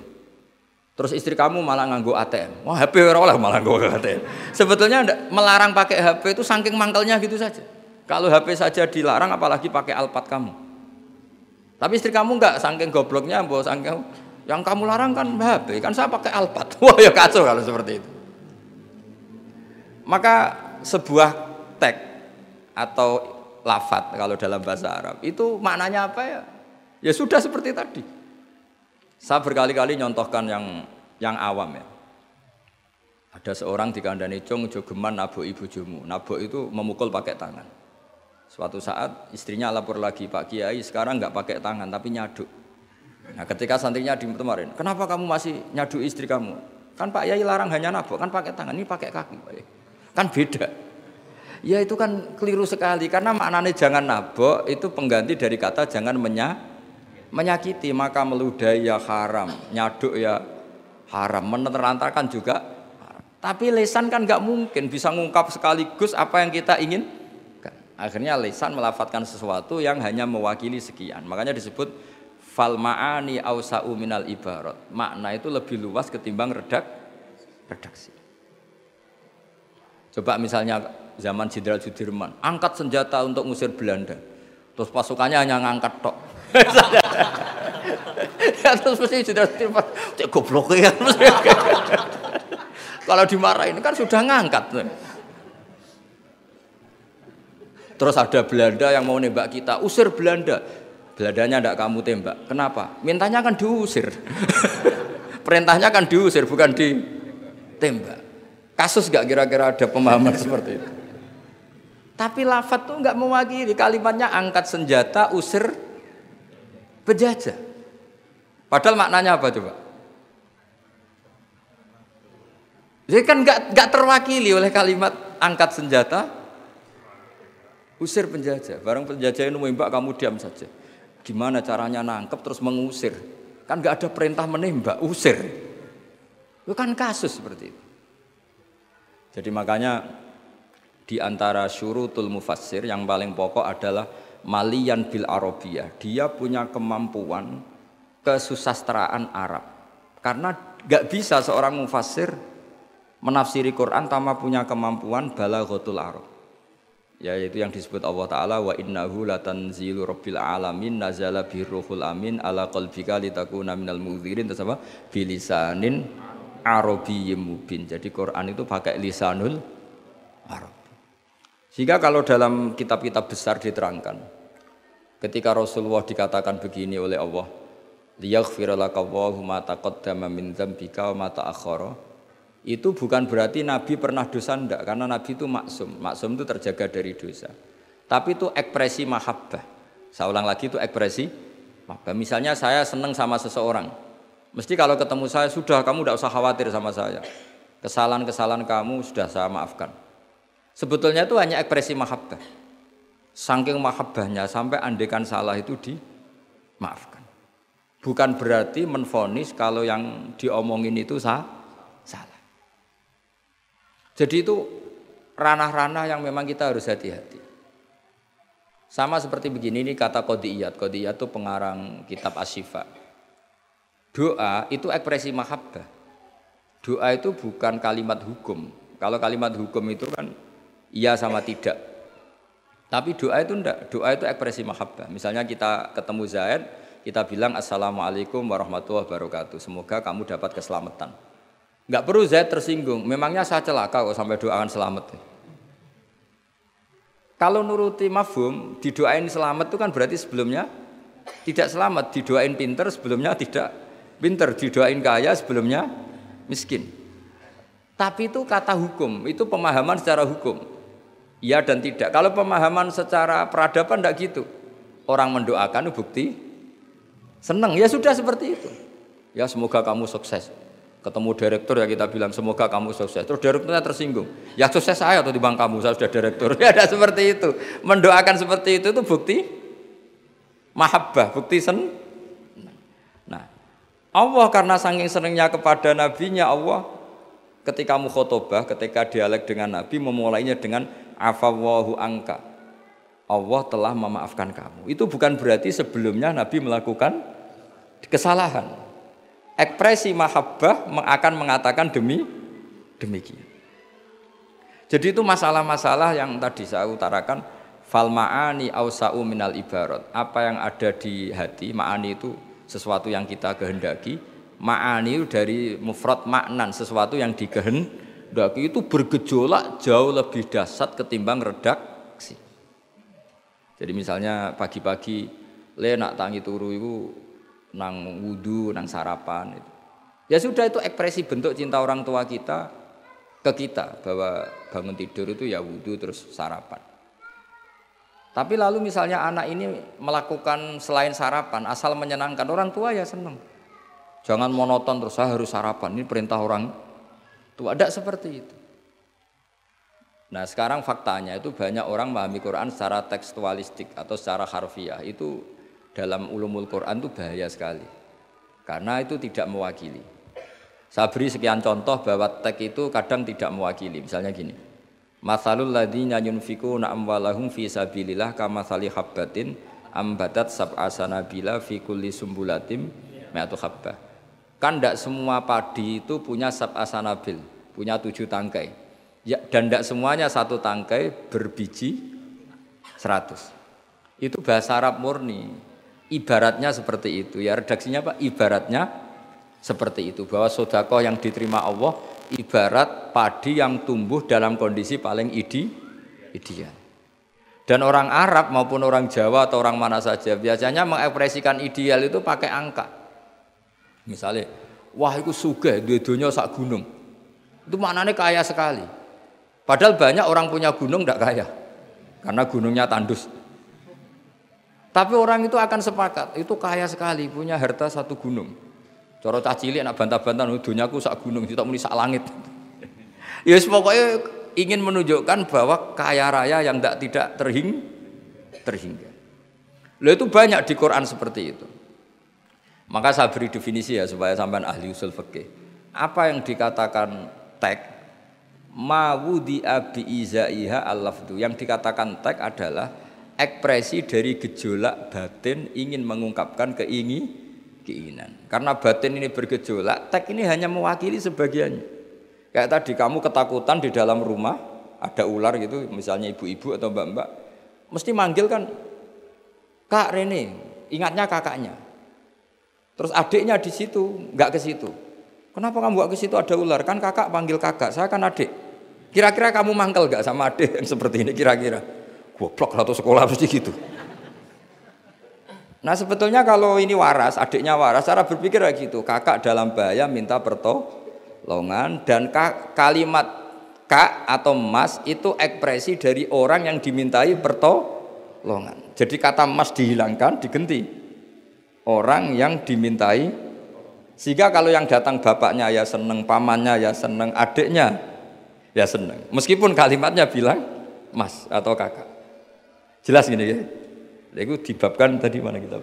Terus istri kamu malah nganggo ATM. Wah, HP ora oleh malah nganggo ATM. Sebetulnya melarang pakai HP itu saking mangkelnya gitu saja. Kalau HP saja dilarang apalagi pakai Alphard kamu. Tapi istri kamu enggak saking gobloknya, mbok saking yang kamu larang kan HP, kan saya pakai Alphard. Wah, ya kacau kalau seperti itu. Maka sebuah tag atau lafadz kalau dalam bahasa Arab itu maknanya apa ya? Ya sudah seperti tadi. Saya berkali-kali nyontohkan yang awam ya. Ada seorang dikandani cung jogeman nabok ibu bojomu. Nabok itu memukul pakai tangan. Suatu saat istrinya lapor lagi, Pak Kiai sekarang nggak pakai tangan tapi nyaduk. Nah ketika santrinya dimarahin, kenapa kamu masih nyaduk istri kamu? Kan Pak Kiai larang hanya nabok, kan pakai tangan, ini pakai kaki. Kan beda. Ya itu kan keliru sekali karena maknanya jangan nabok itu pengganti dari kata jangan menyakiti, maka meludahi ya haram, nyaduk ya haram, menerantarkan juga haram. Tapi lisan kan nggak mungkin bisa ngungkap sekaligus apa yang kita ingin. Akhirnya lisan melafatkan sesuatu yang hanya mewakili sekian. Makanya disebut fal ma'ani ausa'u minal ibarat. Makna itu lebih luas ketimbang redaksi. Coba misalnya zaman Jenderal Sudirman, angkat senjata untuk ngusir Belanda. Terus pasukannya hanya ngangkat tok. Ya, terus mesti Jenderal Sudirman, cek goblok ya. Kalau dimarahin kan sudah ngangkat. Terus ada Belanda yang mau nembak kita, usir Belanda. Belandanya tidak kamu tembak. Kenapa? Mintanya kan diusir. Perintahnya kan diusir, bukan ditembak. Kasus gak kira-kira ada pemahaman seperti itu? Tapi lafadz tuh nggak mewakili, kalimatnya angkat senjata, usir penjajah. Padahal maknanya apa coba? Jadi kan nggak terwakili oleh kalimat angkat senjata, usir penjajah. Barang penjajah itu menembak kamu diam saja. Gimana caranya nangkep terus mengusir? Kan nggak ada perintah menembak, usir. Itu kan kasus seperti itu. Jadi makanya di antara syurutul mufassir yang paling pokok adalah maliyan bil arabiyah. Dia punya kemampuan kesusastraan Arab. Karena nggak bisa seorang mufassir menafsiri Quran tanpa punya kemampuan balaghatul Arab. Yaitu yang disebut Allah Ta'ala wa innahu latanzilu rabbil alamin nazala biruhul amin ala qalbika litakuna minal mudhirin terus apa bilisanin arabiyyin mubin. Jadi Quran itu pakai lisanul Arab. Sehingga kalau dalam kitab-kitab besar diterangkan ketika Rasulullah dikatakan begini oleh Allah liyaghfira lakallahu ma taqaddama min dzambika wa ma ta'akhkhara, itu bukan berarti Nabi pernah dosa, enggak, karena Nabi itu maksum. Maksum itu terjaga dari dosa. Tapi itu ekspresi mahabbah. Saya ulang lagi, itu ekspresi mahabbah. Misalnya saya senang sama seseorang, mesti kalau ketemu saya, sudah kamu tidak usah khawatir sama saya. Kesalahan-kesalahan kamu sudah saya maafkan. Sebetulnya itu hanya ekspresi mahabbah. Saking mahabbahnya sampai andekan salah itu dimaafkan. Bukan berarti menvonis kalau yang diomongin itu salah. Jadi itu ranah-ranah yang memang kita harus hati-hati. Sama seperti begini, ini kata Qodiyat. Qodiyat itu pengarang kitab Asy-Syifa. Doa itu ekspresi mahabbah. Doa itu bukan kalimat hukum. Kalau kalimat hukum itu kan iya sama tidak. Tapi doa itu enggak. Doa itu ekspresi mahabbah. Misalnya kita ketemu Zaid, kita bilang Assalamualaikum warahmatullahi wabarakatuh. Semoga kamu dapat keselamatan. Enggak perlu Zaid tersinggung. Memangnya saya celaka kok sampai doakan selamat. Kalau nuruti mafhum, didoain selamat itu kan berarti sebelumnya tidak selamat. Didoain pinter sebelumnya tidak pinter. Didoain kaya sebelumnya miskin. Tapi itu kata hukum, itu pemahaman secara hukum. Iya dan tidak. Kalau pemahaman secara peradaban tidak gitu. Orang mendoakan bukti senang, ya sudah seperti itu. Ya semoga kamu sukses. Ketemu direktur ya kita bilang semoga kamu sukses. Terus direkturnya tersinggung. Ya sukses saya atau dibang kamu, saya sudah direktur. Ya ada seperti itu. Mendoakan seperti itu bukti mahabbah, bukti senang. Nah, Allah karena saking senangnya kepada nabinya, Allah ketika mukhotobah, ketika dialek dengan nabi memulainya dengan afawwahu angka. Allah telah memaafkan kamu. Itu bukan berarti sebelumnya nabi melakukan kesalahan. Ekspresi mahabbah akan mengatakan demikian. Jadi itu masalah-masalah yang tadi saya utarakan, fal ma'ani ausa'u minal ibarat. Apa yang ada di hati, ma'ani itu sesuatu yang kita kehendaki. Ma'ani itu dari mufrad maknan, sesuatu yang dikehendaki itu bergejolak jauh lebih dahsyat ketimbang redaksi. Jadi misalnya pagi-pagi le nak tangi turu itu nang wudu, nang sarapan itu. Ya sudah, itu ekspresi bentuk cinta orang tua kita ke kita bahwa bangun tidur itu ya wudu terus sarapan. Tapi lalu misalnya anak ini melakukan selain sarapan asal menyenangkan orang tua ya senang. Jangan monoton terus saya harus sarapan, ini perintah orang tua. Tidak seperti itu. Nah sekarang faktanya itu banyak orang memahami Quran secara tekstualistik atau secara harfiah. Itu dalam ulumul Quran itu bahaya sekali. Karena itu tidak mewakili. Saya beri sekian contoh bahwa teks itu kadang tidak mewakili. Misalnya gini. Matsalul ladzina yunfikuna amwalahum fi sabilillah kamatsali habbatin ambatat sab'a sanabila fi kulli sumbulatin mi'atu habbah. Kan tidak semua padi itu punya sab'a sanabil, punya 7 tangkai. Ya, dan tidak semuanya satu tangkai berbiji 100. Itu bahasa Arab murni. Ibaratnya seperti itu. Ya redaksinya Pak, ibaratnya seperti itu. Bahwa sedekah yang diterima Allah ibarat padi yang tumbuh dalam kondisi paling ideal. Dan orang Arab maupun orang Jawa atau orang mana saja biasanya mengekspresikan ideal itu pakai angka. Misalnya, wah itu sugih, dunia sak gunung. Itu maknanya kaya sekali. Padahal banyak orang punya gunung tidak kaya. Karena gunungnya tandus. Tapi orang itu akan sepakat, itu kaya sekali, punya harta 1 gunung. Cara cah cilik nak bantah-bantah, dunyaku sak gunung, tak muni sak langit. Ya pokoknya ingin menunjukkan bahwa kaya raya yang tidak terhingga. Loh itu banyak di Quran seperti itu. Maka saya beri definisi ya supaya sampean ahli usul fikih. Apa yang dikatakan tek ma wudi'a bi izaiha al-lafdu. Yang dikatakan tek adalah ekspresi dari gejolak batin ingin mengungkapkan keinginan. Karena batin ini bergejolak, tek ini hanya mewakili sebagiannya. Kayak tadi kamu ketakutan di dalam rumah, ada ular gitu, misalnya ibu-ibu atau mbak-mbak, mesti manggil kan, Kak Rene, ingatnya kakaknya. Terus adiknya di situ, enggak ke situ. Kenapa kamu enggak ke situ, ada ular? Kan kakak panggil kakak, saya kan adik. Kira-kira kamu mangkel enggak sama adik yang seperti ini kira-kira? Goblok atau sekolah pasti gitu. Nah sebetulnya kalau ini waras, adiknya waras, cara berpikir kayak gitu. Kakak dalam bahaya minta pertolongan dan kalimat kak atau mas itu ekspresi dari orang yang dimintai pertolongan. Jadi kata mas dihilangkan, diganti orang yang dimintai. Sehingga kalau yang datang bapaknya ya seneng, pamannya ya seneng, adiknya Ya seneng. Meskipun kalimatnya bilang mas atau kakak. Jelas gini ya. Itu dibabkan tadi mana kita?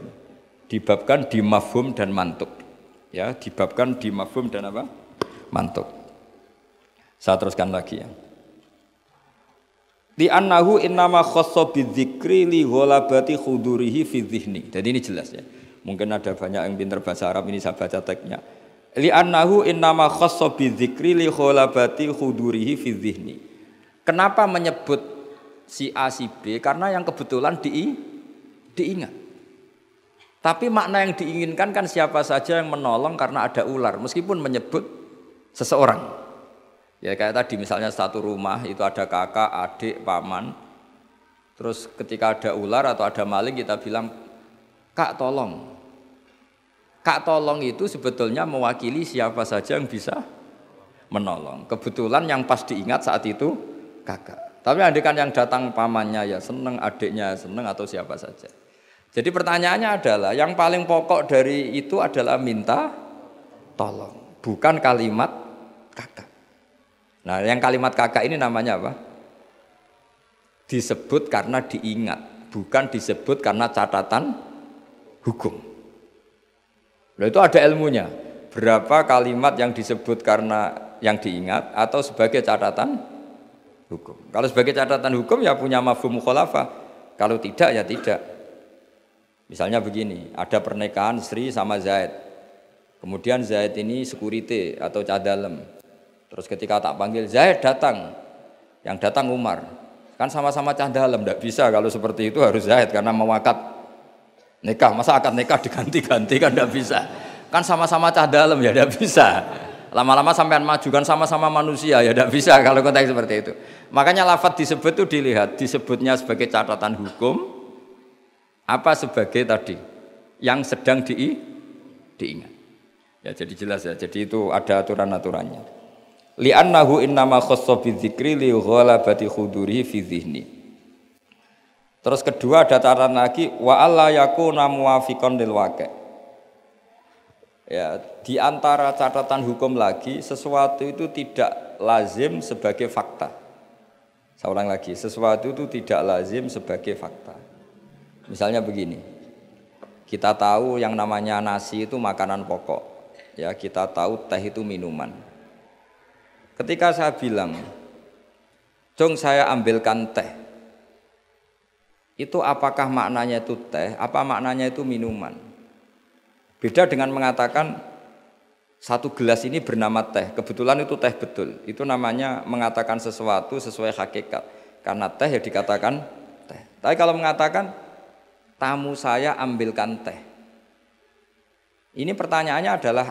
Dibabkan di mafhum dan mantuk. Ya, dibabkan di mafhum dan apa? Mantuk. Saya teruskan lagi ya. Di annahu innama khassa bidzikri li ghalabati khudurihi fi dzihni. Jadi ini jelas ya. Mungkin ada banyak yang pintar bahasa Arab, ini saya baca teksnya. Li annahu innama khassa bidzikri li ghalabati khudurihi fi dzihni. Kenapa menyebut si A si B? Karena yang kebetulan diingat. Tapi makna yang diinginkan kan siapa saja yang menolong karena ada ular, meskipun menyebut seseorang. Ya kayak tadi misalnya satu rumah itu ada kakak, adik, paman. Terus ketika ada ular atau ada maling kita bilang, Kak tolong. Kak tolong itu sebetulnya mewakili siapa saja yang bisa menolong. Kebetulan yang pas diingat saat itu kakak. Tapi andaikan yang datang pamannya ya seneng, adiknya seneng atau siapa saja. Jadi pertanyaannya adalah yang paling pokok dari itu adalah minta tolong, bukan kalimat kakak. Nah, yang kalimat kakak ini namanya apa? Disebut karena diingat, bukan disebut karena catatan hukum. Nah, itu ada ilmunya. Berapa kalimat yang disebut karena yang diingat atau sebagai catatan hukum. Kalau sebagai catatan hukum ya punya mafhum mukhalafah. Kalau tidak ya tidak. Misalnya begini, ada pernikahan Sri sama Zaid. Kemudian Zaid ini security atau cadalem. Terus ketika tak panggil Zaid datang, yang datang Umar, kan sama-sama cah dalam, tidak bisa kalau seperti itu harus Zaid karena mau akad nikah, masa akad nikah diganti-ganti kan tidak bisa, kan sama-sama cah dalam ya tidak bisa, lama-lama sampean maju kan sama-sama manusia ya tidak bisa kalau konteks seperti itu. Makanya lafadz disebut itu dilihat, disebutnya sebagai catatan hukum, apa sebagai tadi yang sedang diingat. Ya jadi jelas ya, jadi itu ada aturan-aturannya. Li'annahu innama khassa bidzikri li ghalabati khudurihi fi dzihni. Terus kedua ada catatan lagi wa alla yakuna muwafiqan lil waqi'. Ya, di antara catatan hukum lagi sesuatu itu tidak lazim sebagai fakta. Saya ulang lagi, sesuatu itu tidak lazim sebagai fakta. Misalnya begini. Kita tahu yang namanya nasi itu makanan pokok. Ya, kita tahu teh itu minuman. Ketika saya bilang, Jong saya ambilkan teh, itu apakah maknanya itu teh, apa maknanya itu minuman? Beda dengan mengatakan satu gelas ini bernama teh, kebetulan itu teh betul. Itu namanya mengatakan sesuatu sesuai hakikat. Karena teh ya dikatakan teh. Tapi kalau mengatakan tamu saya ambilkan teh, ini pertanyaannya adalah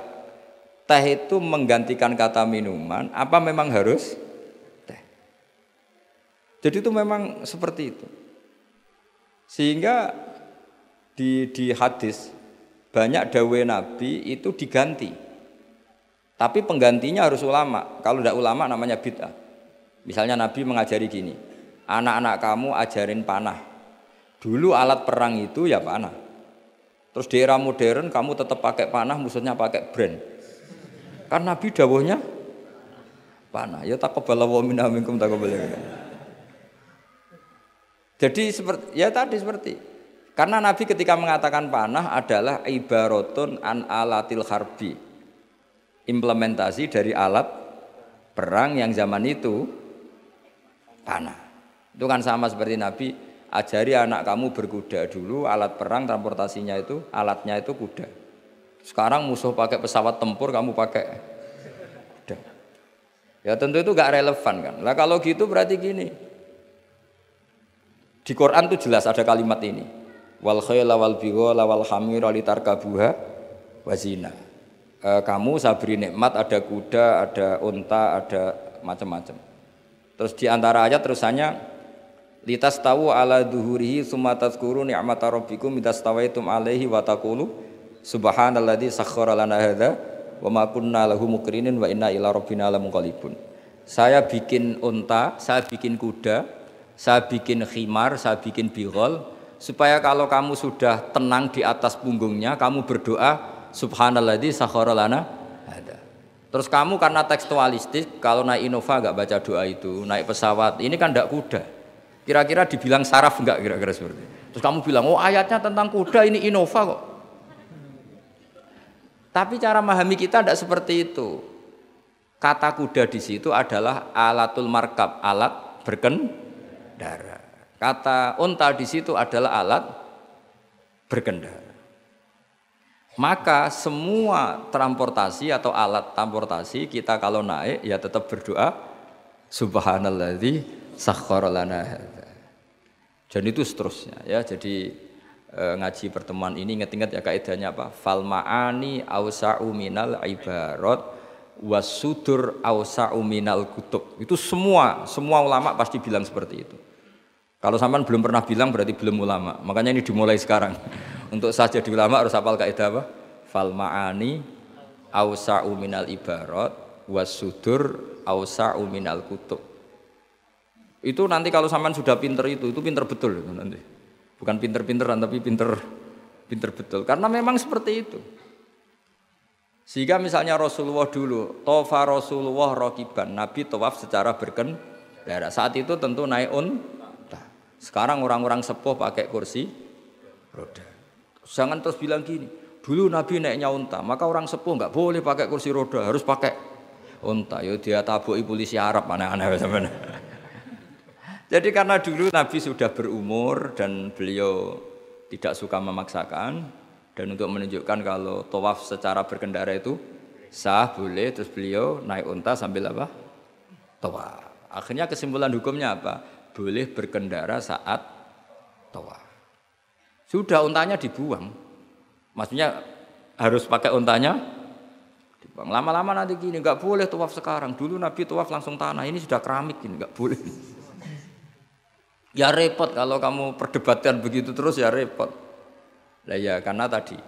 teh itu menggantikan kata minuman, apa memang harus teh? Jadi itu memang seperti itu. Sehingga di hadis banyak dawuh Nabi itu diganti. Tapi penggantinya harus ulama. Kalau tidak ulama namanya bid'ah. Misalnya Nabi mengajari gini, anak-anak kamu ajarin panah. Dulu alat perang itu ya panah. Terus di era modern kamu tetap pakai panah, musuhnya pakai brand. Kan Nabi dawuhnya panah. Ya taqabbalallahu minna minkum taqabbal. Jadi seperti ya tadi seperti karena Nabi ketika mengatakan panah adalah ibaratun an alatil harbi. Implementasi dari alat perang yang zaman itu panah. Itu kan sama seperti Nabi ajari anak kamu berkuda dulu, alat perang transportasinya itu alatnya itu kuda. Sekarang musuh pakai pesawat tempur, kamu pakai kuda. Ya tentu itu gak relevan kan. Lah kalau gitu berarti gini. Di Quran tuh jelas ada kalimat ini. Wal khayla wal bighala wal hamira litarkabuha wa zina. Kamu saya beri nikmat, ada kuda, ada unta, ada macam-macam. Terus di antara ayat terusannya litas tahu ala duhurihi summa tazkuru ni'mata rabbikum idastawaitum alaihi wa taqulu subhanalladzi sakhkhara lana hadza wa ma kunna lahu muqrinin wa inna ila rabbina lamunqalibun. Saya bikin unta, saya bikin kuda, saya bikin khimar, saya bikin bighal supaya kalau kamu sudah tenang di atas punggungnya kamu berdoa subhanalladzi sakhkhara lana hadza. Terus kamu karena tekstualistik, kalau naik Innova nggak baca doa itu, naik pesawat, ini kan tidak kuda. Kira-kira dibilang saraf nggak kira-kira seperti itu. Terus kamu bilang, oh ayatnya tentang kuda, ini Innova kok. Tapi cara memahami kita tidak seperti itu. Kata kuda di situ adalah alatul markab, alat berkendara. Kata unta di situ adalah alat berkendara. Maka semua transportasi atau alat transportasi kita kalau naik ya tetap berdoa subhanalladzi sakhkhara lana hadza. Dan itu seterusnya ya. Jadi ngaji pertemuan ini ingat-ingat ya kaidahnya apa? Fal ma'ani ausa'u minal ibarat wasudur ausa'u minal kutub. Itu semua ulama pasti bilang seperti itu. Kalau sampean belum pernah bilang berarti belum ulama. Makanya ini dimulai sekarang. Untuk saja di ulama harus hafal kaidah apa? Fal ma'ani ausa'u minal ibarat wasudur ausa'u minal kutub. Itu nanti kalau sampean sudah pinter itu pinter betul itu nanti. Bukan pinter-pinteran tapi pinter betul. Karena memang seperti itu. Sehingga misalnya Rasulullah dulu, tofa Rasulullah rokiban, Nabi tawaf secara berkendara. Saat itu tentu naik unta. Sekarang orang-orang sepuh pakai kursi roda. Jangan terus bilang gini, dulu Nabi naiknya unta, maka orang sepuh nggak boleh pakai kursi roda, harus pakai unta. Yo dia tabuki polisi Arab aneh-aneh sampean. Jadi karena dulu Nabi sudah berumur dan beliau tidak suka memaksakan dan untuk menunjukkan kalau tawaf secara berkendara itu sah boleh, terus beliau naik unta sambil apa? Tawaf. Akhirnya kesimpulan hukumnya apa? Boleh berkendara saat tawaf. Sudah untanya dibuang. Maksudnya harus pakai untanya dibuang. Lama-lama nanti gini, nggak boleh tawaf sekarang. Dulu Nabi tawaf langsung tanah, ini sudah keramik ini, nggak boleh. Ya repot kalau kamu perdebatkan begitu terus ya repot. Lah ya karena tadi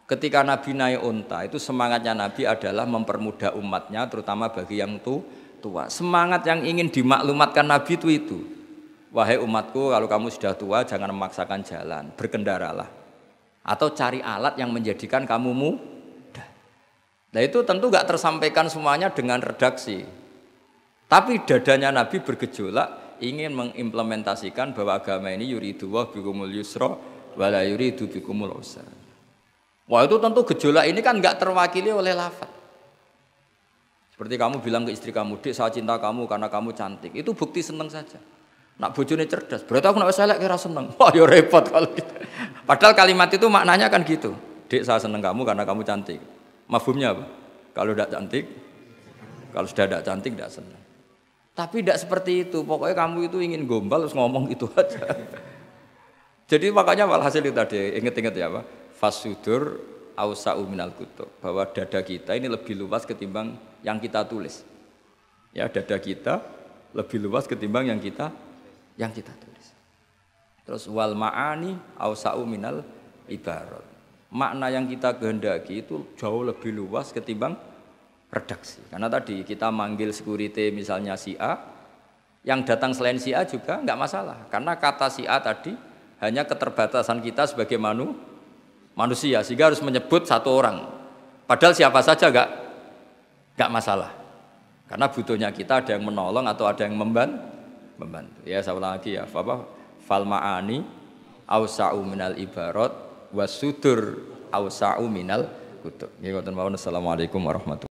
ketika Nabi naik unta itu semangatnya Nabi adalah mempermudah umatnya terutama bagi yang tua. Semangat yang ingin dimaklumatkan Nabi itu. Wahai umatku, kalau kamu sudah tua jangan memaksakan jalan, berkendaralah. Atau cari alat yang menjadikan kamu mudah. Nah itu tentu gak tersampaikan semuanya dengan redaksi. Tapi dadanya Nabi bergejolak ingin mengimplementasikan bahwa agama ini yuridu wa bikumul yusra wa la yuridu bikumul usra. Wah itu tentu gejolak ini kan gak terwakili oleh lafaz. Seperti kamu bilang ke istri kamu, "Dek, saya cinta kamu karena kamu cantik." Itu bukti seneng saja. Nak bojone cerdas, berarti aku nak wis elek kira seneng. Wah, ya repot kalau gitu. Padahal kalimat itu maknanya kan gitu. Dek, saya seneng kamu karena kamu cantik. Mafhumnya apa? Kalau tidak cantik, kalau sudah tidak cantik tidak senang. Tapi tidak seperti itu. Pokoknya kamu itu ingin gombal terus ngomong itu aja. Jadi makanya walhasil itu tadi ingat-ingat ya apa? Fasudur ausa'u minal kutub. Bahwa dada kita ini lebih luas ketimbang yang kita tulis. Ya, dada kita lebih luas ketimbang yang kita tulis. Terus wal ma'ani ausa'u minal ibarat. Makna yang kita kehendaki itu jauh lebih luas ketimbang redaksi. Karena tadi kita manggil security misalnya si A, yang datang selain si A juga enggak masalah. Karena kata si A tadi hanya keterbatasan kita sebagai manusia sehingga harus menyebut satu orang. Padahal siapa saja enggak masalah. Karena butuhnya kita ada yang menolong atau ada yang membantu. Ya saya ulang lagi ya. Fal ma'ani ausa'u minal ibarat wasudur ausa'u minal kutub. Assalamualaikum warahmatullahi wabarakatuh.